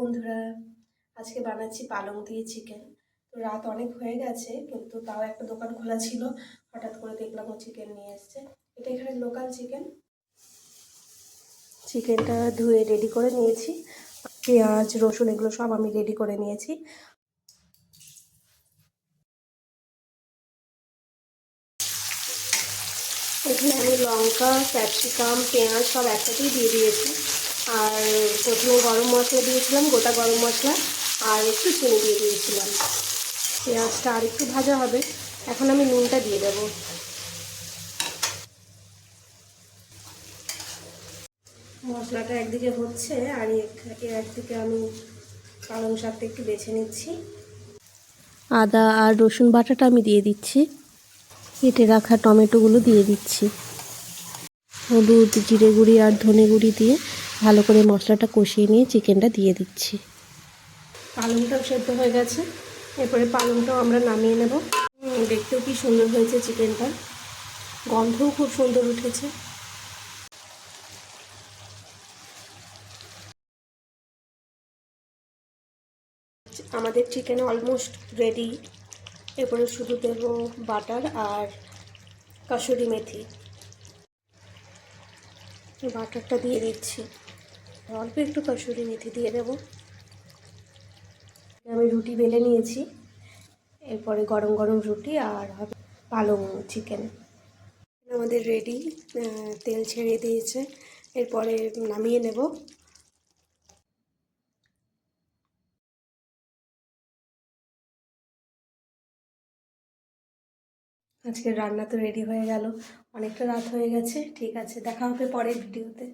বন্ধুরা, আজকে বানাচ্ছি পালং দিয়ে চিকেন। তো রাত অনেক হয়ে গেছে, কিন্তু তাও একটা দোকান খোলা ছিল। হঠাৎ করে দেখলাম ও চিকেন নিয়ে এসছে। এটা এখানে লোকাল চিকেন। চিকেনটা ধুয়ে রেডি করে নিয়েছি। পেঁয়াজ রসুন এগুলো সব আমি রেডি করে নিয়েছি। এখানে আমি লঙ্কা, ক্যাপসিকাম, পেঁয়াজ সব একসাথেই দিয়ে দিয়েছি। আর প্রথমে গরম মশলা দিয়েছিলাম, গোটা গরম মশলা, আর একটু চিনি দিয়ে দিয়েছিলাম। পেঁয়াজটা আর একটু ভাজা হবে। এখন আমি নুনটা দিয়ে দেব। মশলাটা একদিকে হচ্ছে আর একদিকে আমি পালং শাকটা একটু বেছে নিচ্ছি। আদা আর রসুন বাটাটা আমি দিয়ে দিচ্ছি। কেটে রাখা টমেটোগুলো দিয়ে দিচ্ছি। হলুদ, জিরে গুঁড়ি আর ধনে গুঁড়ি দিয়ে ভালো করে মশলাটা কষিয়ে নিয়ে চিকেনটা দিয়ে দিচ্ছি। পালংটাও সেদ্ধ হয়ে গেছে। এরপরে পালংটাও আমরা নামিয়ে নেব। দেখতেও কি সুন্দর হয়েছে চিকেনটা, গন্ধও খুব সুন্দর উঠেছে। আমাদের চিকেন অলমোস্ট রেডি। এরপরে শুধু দেবো বাটার আর কাসুরি মেথি। বাটারটা দিয়ে দিচ্ছি, অল্প একটু কাসুরি মেথি দিয়ে দেবো। আমি রুটি বেলে নিয়েছি। এরপরে গরম গরম রুটি আর হবে পালং চিকেন। আমাদের রেডি। তেল ছেড়ে দিয়েছে। এরপরে নামিয়ে নেব। আজকের রান্না তো রেডি হয়ে গেল। অনেকটা রাত হয়ে গেছে। ঠিক আছে, দেখা হবে পরের ভিডিওতে।